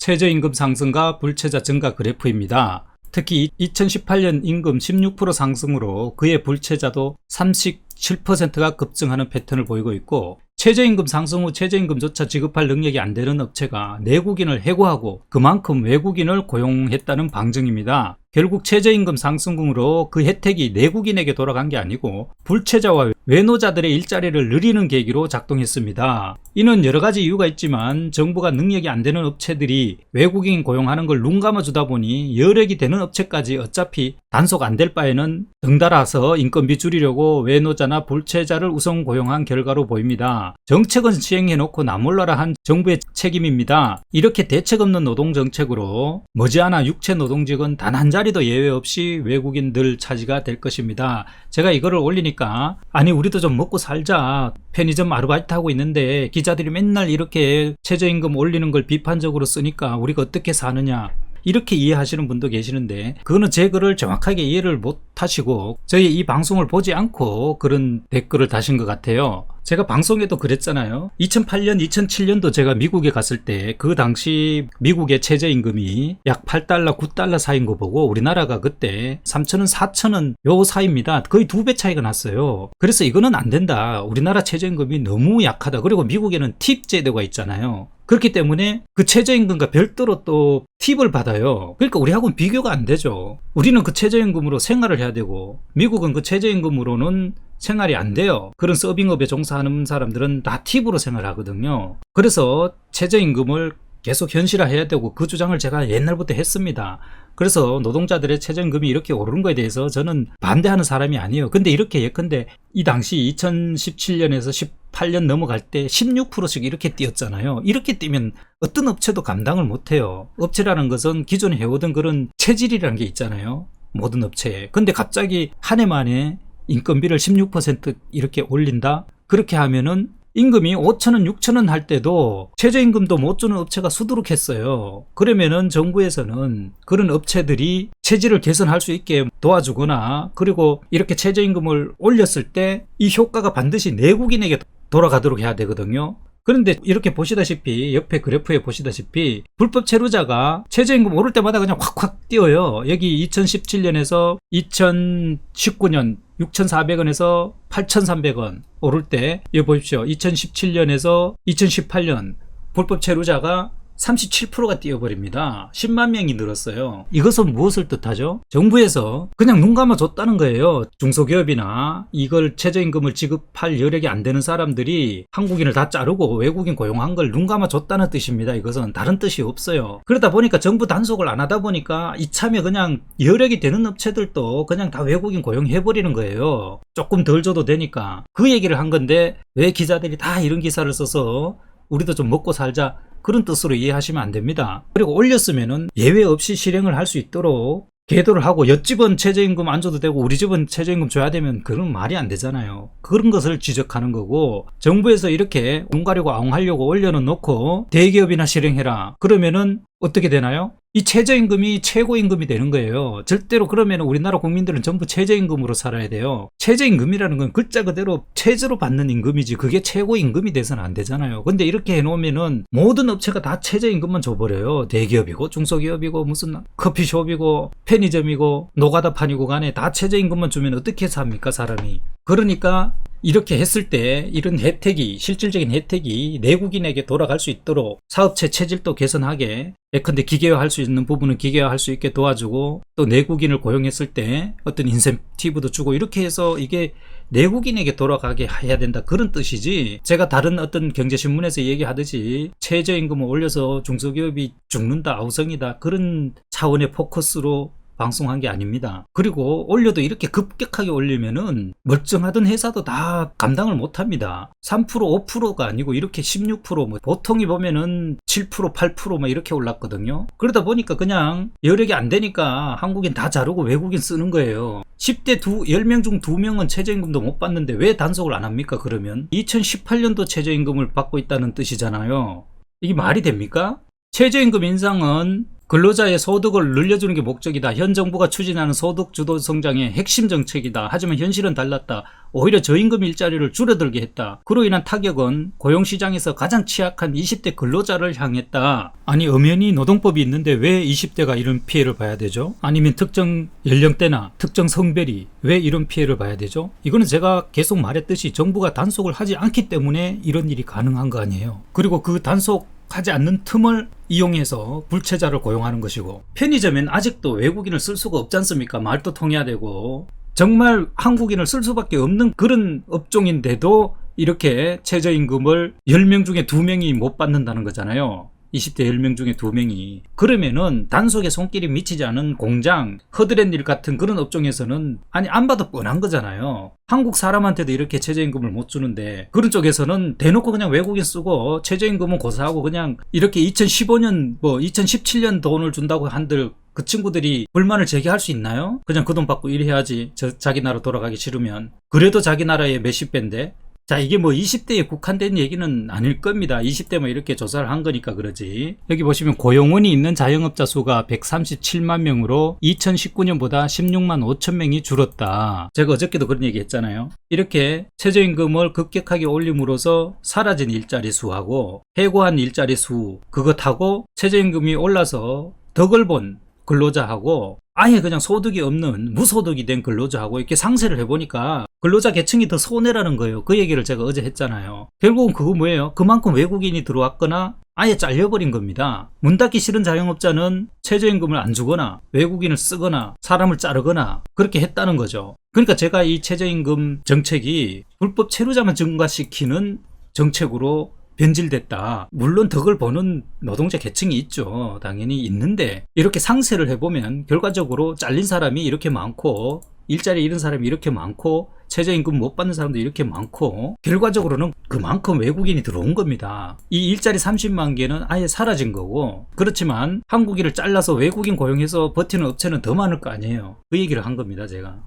최저임금 상승과 불체자 증가 그래프입니다. 특히 2018년 임금 16% 상승으로 그의 불체자도 37%가 급증하는 패턴을 보이고 있고, 최저임금 상승 후 최저임금조차 지급할 능력이 안 되는 업체가 내국인을 해고하고 그만큼 외국인을 고용했다는 방증입니다. 결국 최저임금 상승으로 그 혜택이 내국인에게 돌아간 게 아니고 불체자와 외노자들의 일자리를 늘리는 계기로 작동했습니다. 이는 여러 가지 이유가 있지만 정부가 능력이 안 되는 업체들이 외국인 고용하는 걸 눈 감아주다 보니 여력이 되는 업체까지 어차피 단속 안 될 바에는 덩달아서 인건비 줄이려고 외노자나 불체자를 우선 고용한 결과로 보입니다. 정책은 시행해놓고 나몰라라 한 정부의 책임입니다. 이렇게 대책 없는 노동정책으로 머지않아 육체 노동직은 단 한 자리도 예외 없이 외국인들 차지가 될 것입니다. 제가 이거를 올리니까 아니 우리도 좀 먹고 살자, 편의점 아르바이트 하고 있는데 기자들이 맨날 이렇게 최저임금 올리는 걸 비판적으로 쓰니까 우리가 어떻게 사느냐, 이렇게 이해하시는 분도 계시는데 그거는 제 글을 정확하게 이해를 못 하시고 저희 이 방송을 보지 않고 그런 댓글을 다신 것 같아요. 제가 방송에도 그랬잖아요. 2008년, 2007년도 제가 미국에 갔을 때 그 당시 미국의 최저임금이 약 8달러, 9달러 사이인 거 보고 우리나라가 그때 3,000원, 4,000원 요 사이입니다. 거의 2배 차이가 났어요. 그래서 이거는 안 된다. 우리나라 최저임금이 너무 약하다. 그리고 미국에는 팁 제도가 있잖아요. 그렇기 때문에 그 최저임금과 별도로 또 팁을 받아요. 그러니까 우리하고는 비교가 안 되죠. 우리는 그 최저임금으로 생활을 해야 되고 미국은 그 최저임금으로는 생활이 안 돼요. 그런 서빙업에 종사하는 사람들은 다 팁으로 생활하거든요. 그래서 최저임금을 계속 현실화해야 되고 그 주장을 제가 옛날부터 했습니다. 그래서 노동자들의 최저임금이 이렇게 오르는 거에 대해서 저는 반대하는 사람이 아니에요. 근데 이렇게 예컨대 이 당시 2017년에서 18년 넘어갈 때 16%씩 이렇게 뛰었잖아요. 이렇게 뛰면 어떤 업체도 감당을 못해요. 업체라는 것은 기존에 해오던 그런 체질이라는 게 있잖아요. 모든 업체에. 근데 갑자기 한 해 만에 인건비를 16% 이렇게 올린다? 그렇게 하면은 임금이 5,000원, 6,000원 할 때도 최저임금도 못 주는 업체가 수두룩했어요. 그러면은 정부에서는 그런 업체들이 체질을 개선할 수 있게 도와주거나, 그리고 이렇게 최저임금을 올렸을 때 이 효과가 반드시 내국인에게 돌아가도록 해야 되거든요. 그런데 이렇게 보시다시피 옆에 그래프에 보시다시피 불법 체류자가 최저임금 오를 때마다 그냥 확확 뛰어요. 여기 2017년에서 2019년 6,400원에서 8,300원 오를 때 여기 보십시오. 2017년에서 2018년 불법 체류자가 37%가 뛰어버립니다. 10만 명이 늘었어요. 이것은 무엇을 뜻하죠? 정부에서 그냥 눈 감아줬다는 거예요. 중소기업이나 이걸 최저임금을 지급할 여력이 안 되는 사람들이 한국인을 다 자르고 외국인 고용한 걸 눈 감아줬다는 뜻입니다. 이것은 다른 뜻이 없어요. 그러다 보니까 정부 단속을 안 하다 보니까 이참에 그냥 여력이 되는 업체들도 그냥 다 외국인 고용해버리는 거예요. 조금 덜 줘도 되니까. 그 얘기를 한 건데 왜 기자들이 다 이런 기사를 써서 우리도 좀 먹고 살자, 그런 뜻으로 이해하시면 안 됩니다. 그리고 올렸으면은 예외 없이 실행을 할 수 있도록 계도를 하고, 옆집은 최저임금 안 줘도 되고 우리 집은 최저임금 줘야 되면 그런 말이 안 되잖아요. 그런 것을 지적하는 거고, 정부에서 이렇게 눈 가리고 아웅하려고 올려는 놓고 대기업이나 실행해라 그러면은 어떻게 되나요? 이 최저임금이 최고임금이 되는 거예요. 절대로 그러면 우리나라 국민들은 전부 최저임금으로 살아야 돼요. 최저임금이라는 건 글자 그대로 최저로 받는 임금이지 그게 최고임금이 돼서는 안 되잖아요. 근데 이렇게 해놓으면은 모든 업체가 다 최저임금만 줘버려요. 대기업이고 중소기업이고 무슨 커피숍이고 편의점이고 노가다판이고 간에 다 최저임금만 주면 어떻게 삽니까 사람이. 그러니까 이렇게 했을 때 이런 혜택이, 실질적인 혜택이 내국인에게 돌아갈 수 있도록 사업체 체질도 개선하게, 예컨대 기계화할 수 있는 부분은 기계화할 수 있게 도와주고, 또 내국인을 고용했을 때 어떤 인센티브도 주고, 이렇게 해서 이게 내국인에게 돌아가게 해야 된다, 그런 뜻이지, 제가 다른 어떤 경제신문에서 얘기하듯이 최저임금을 올려서 중소기업이 죽는다, 아우성이다, 그런 차원의 포커스로 방송한 게 아닙니다. 그리고 올려도 이렇게 급격하게 올리면은 멀쩡하던 회사도 다 감당을 못 합니다. 3%, 5%가 아니고 이렇게 16%, 뭐 보통이 보면은 7%, 8% 뭐 이렇게 올랐거든요. 그러다 보니까 그냥 여력이 안 되니까 한국인 다 자르고 외국인 쓰는 거예요. 10대 10명 중 2명은 최저임금도 못 받는데 왜 단속을 안 합니까? 그러면 2018년도 최저임금을 받고 있다는 뜻이잖아요. 이게 말이 됩니까? 최저임금 인상은 근로자의 소득을 늘려주는 게 목적이다. 현 정부가 추진하는 소득 주도 성장의 핵심 정책이다. 하지만 현실은 달랐다. 오히려 저임금 일자리를 줄어들게 했다. 그로 인한 타격은 고용시장에서 가장 취약한 20대 근로자를 향했다. 아니 엄연히 노동법이 있는데 왜 20대가 이런 피해를 봐야 되죠? 아니면 특정 연령대나 특정 성별이 왜 이런 피해를 봐야 되죠? 이거는 제가 계속 말했듯이 정부가 단속을 하지 않기 때문에 이런 일이 가능한 거 아니에요. 그리고 그 단속하지 않는 틈을 이용해서 불체자를 고용하는 것이고, 편의점엔 아직도 외국인을 쓸 수가 없지 않습니까? 말도 통해야 되고 정말 한국인을 쓸 수밖에 없는 그런 업종인데도 이렇게 최저임금을 10명 중에 2명이 못 받는다는 거잖아요. 20대 10명 중에 2명이. 그러면은 단속에 손길이 미치지 않은 공장, 허드렛 일 같은 그런 업종에서는 아니 안 봐도 뻔한 거잖아요. 한국 사람한테도 이렇게 최저임금을 못 주는데 그런 쪽에서는 대놓고 그냥 외국인 쓰고 최저임금은 고사하고 그냥 이렇게 2015년 2017년 돈을 준다고 한들 그 친구들이 불만을 제기할 수 있나요? 그냥 그 돈 받고 일해야지. 자기 나라 돌아가기 싫으면. 그래도 자기 나라의 몇십 배인데. 자, 이게 20대에 국한된 얘기는 아닐 겁니다. 20대만 이렇게 조사를 한 거니까 그러지. 여기 보시면 고용원이 있는 자영업자 수가 137만 명으로 2019년보다 16만 5천 명이 줄었다. 제가 어저께도 그런 얘기 했잖아요. 이렇게 최저임금을 급격하게 올림으로써 사라진 일자리 수하고 해고한 일자리 수, 그거 타고 최저임금이 올라서 덕을 본 근로자하고 아예 그냥 소득이 없는 무소득이 된 근로자하고 이렇게 상세를 해보니까 근로자 계층이 더 손해라는 거예요. 그 얘기를 제가 어제 했잖아요. 결국은 그거 뭐예요? 그만큼 외국인이 들어왔거나 아예 잘려버린 겁니다. 문 닫기 싫은 자영업자는 최저임금을 안 주거나 외국인을 쓰거나 사람을 자르거나 그렇게 했다는 거죠. 그러니까 제가 이 최저임금 정책이 불법 체류자만 증가시키는 정책으로 변질됐다. 물론 덕을 보는 노동자 계층이 있죠. 당연히 있는데 이렇게 상세를 해보면 결과적으로 잘린 사람이 이렇게 많고 일자리 잃은 사람이 이렇게 많고 최저임금 못 받는 사람도 이렇게 많고 결과적으로는 그만큼 외국인이 들어온 겁니다. 이 일자리 30만 개는 아예 사라진 거고, 그렇지만 한국인을 잘라서 외국인 고용해서 버티는 업체는 더 많을 거 아니에요. 그 얘기를 한 겁니다, 제가.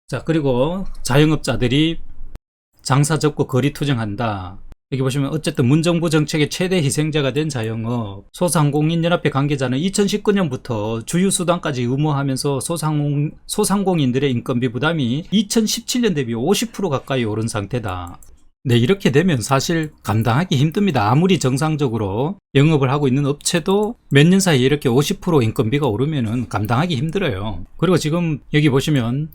자, 그리고 자영업자들이 장사 접고 거리 투쟁한다. 여기 보시면 어쨌든 문정부 정책의 최대 희생자가 된 자영업, 소상공인연합회 관계자는 2019년부터 주유수당까지 의무화하면서 소상공인들의 인건비 부담이 2017년 대비 50% 가까이 오른 상태다. 네, 이렇게 되면 사실 감당하기 힘듭니다. 아무리 정상적으로 영업을 하고 있는 업체도 몇 년 사이에 이렇게 50% 인건비가 오르면은 감당하기 힘들어요. 그리고 지금 여기 보시면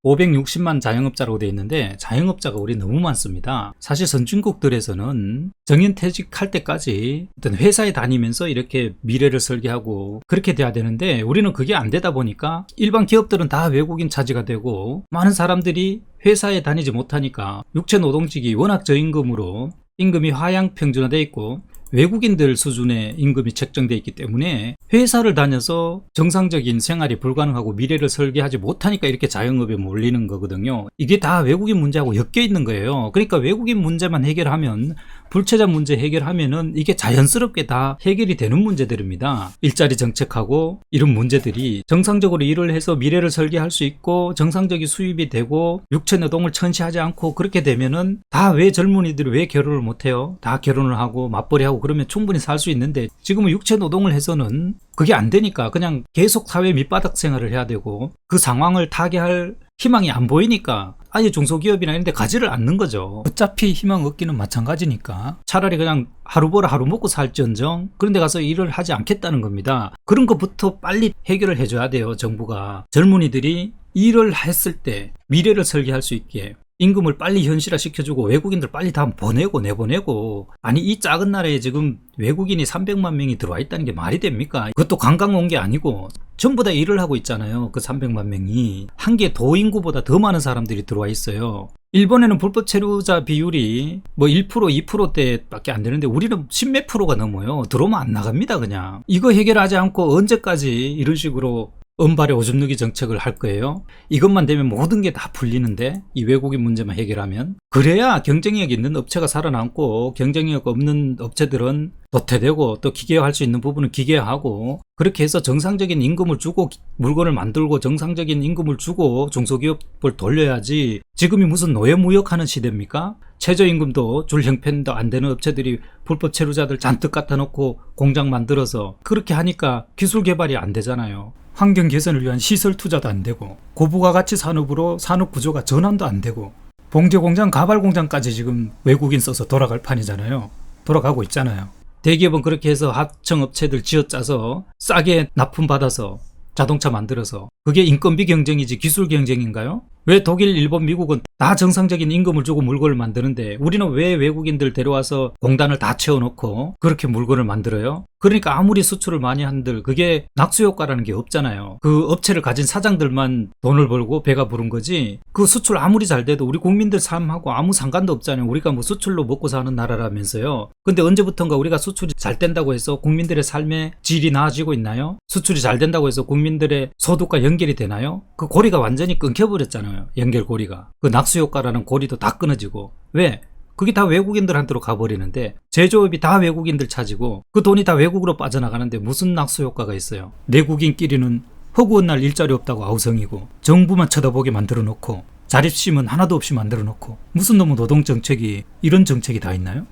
560만 자영업자라고 되어 있는데 자영업자가 우리 너무 많습니다. 사실 선진국들에서는 정년퇴직할 때까지 어떤 회사에 다니면서 이렇게 미래를 설계하고 그렇게 돼야 되는데 우리는 그게 안 되다 보니까 일반 기업들은 다 외국인 차지가 되고 많은 사람들이 회사에 다니지 못하니까 육체노동직이 워낙 저임금으로 임금이 하향 평준화되어 있고 외국인들 수준의 임금이 책정되어 있기 때문에 회사를 다녀서 정상적인 생활이 불가능하고 미래를 설계하지 못하니까 이렇게 자영업에 몰리는 거거든요. 이게 다 외국인 문제하고 엮여 있는 거예요. 그러니까 외국인 문제만 해결하면, 불체자 문제 해결하면은 이게 자연스럽게 다 해결이 되는 문제들입니다. 일자리 정책하고 이런 문제들이 정상적으로 일을 해서 미래를 설계할 수 있고 정상적인 수입이 되고 육체노동을 천시하지 않고 그렇게 되면은 다 왜 젊은이들이 왜 결혼을 못해요? 다 결혼을 하고 맞벌이하고 그러면 충분히 살 수 있는데 지금은 육체노동을 해서는 그게 안 되니까 그냥 계속 사회 밑바닥 생활을 해야 되고 그 상황을 타개할 희망이 안 보이니까 아예 중소기업이나 이런 데 가지를 않는 거죠. 어차피 희망 얻기는 마찬가지니까 차라리 그냥 하루 벌어 하루 먹고 살지언정 그런 데 가서 일을 하지 않겠다는 겁니다. 그런 것부터 빨리 해결을 해줘야 돼요. 정부가. 젊은이들이 일을 했을 때 미래를 설계할 수 있게 임금을 빨리 현실화 시켜주고 외국인들 빨리 다 보내고 내보내고. 아니 이 작은 나라에 지금 외국인이 300만 명이 들어와 있다는 게 말이 됩니까? 그것도 관광 온 게 아니고 전부 다 일을 하고 있잖아요. 그 300만 명이 한 개 도인구보다 더 많은 사람들이 들어와 있어요. 일본에는 불법 체류자 비율이 1% 2%대밖에 안 되는데 우리는 10몇 프로가 넘어요. 들어오면 안 나갑니다. 그냥 이거 해결하지 않고 언제까지 이런 식으로 은발의 오줌 누기 정책을 할 거예요? 이것만 되면 모든 게 다 풀리는데 이 외국인 문제만 해결하면 그래야 경쟁력 있는 업체가 살아남고 경쟁력 없는 업체들은 도태되고 또 기계화할 수 있는 부분은 기계화하고 그렇게 해서 정상적인 임금을 주고 물건을 만들고 정상적인 임금을 주고 중소기업을 돌려야지. 지금이 무슨 노예무역하는 시대입니까? 최저임금도 줄 형편도 안 되는 업체들이 불법 체류자들 잔뜩 갖다 놓고 공장 만들어서 그렇게 하니까 기술 개발이 안 되잖아요. 환경 개선을 위한 시설 투자도 안 되고 고부가가치 산업으로 산업 구조가 전환도 안 되고 봉제 공장, 가발 공장까지 지금 외국인 써서 돌아갈 판이잖아요. 돌아가고 있잖아요. 대기업은 그렇게 해서 하청 업체들 쥐어짜서 싸게 납품받아서 자동차 만들어서 그게 인건비 경쟁이지 기술 경쟁인가요? 왜 독일, 일본, 미국은 다 정상적인 임금을 주고 물건을 만드는데 우리는 왜 외국인들 데려와서 공단을 다 채워놓고 그렇게 물건을 만들어요? 그러니까 아무리 수출을 많이 한들 그게 낙수효과라는 게 없잖아요. 그 업체를 가진 사장들만 돈을 벌고 배가 부른 거지 그 수출 아무리 잘 돼도 우리 국민들 삶하고 아무 상관도 없잖아요. 우리가 뭐 수출로 먹고 사는 나라라면서요. 근데 언제부턴가 우리가 수출이 잘 된다고 해서 국민들의 삶의 질이 나아지고 있나요? 수출이 잘 된다고 해서 국민들의 소득과 연결이 되나요? 그 고리가 완전히 끊겨버렸잖아요. 연결고리가. 그 낙수효과라는 고리도 다 끊어지고. 왜? 그게 다 외국인들한테로 가버리는데 제조업이 다 외국인들 차지고 그 돈이 다 외국으로 빠져나가는데 무슨 낙수효과가 있어요? 내국인끼리는 허구한 날 일자리 없다고 아우성이고 정부만 쳐다보게 만들어 놓고 자립심은 하나도 없이 만들어 놓고 무슨 놈의 노동정책이 이런 정책이 다 있나요?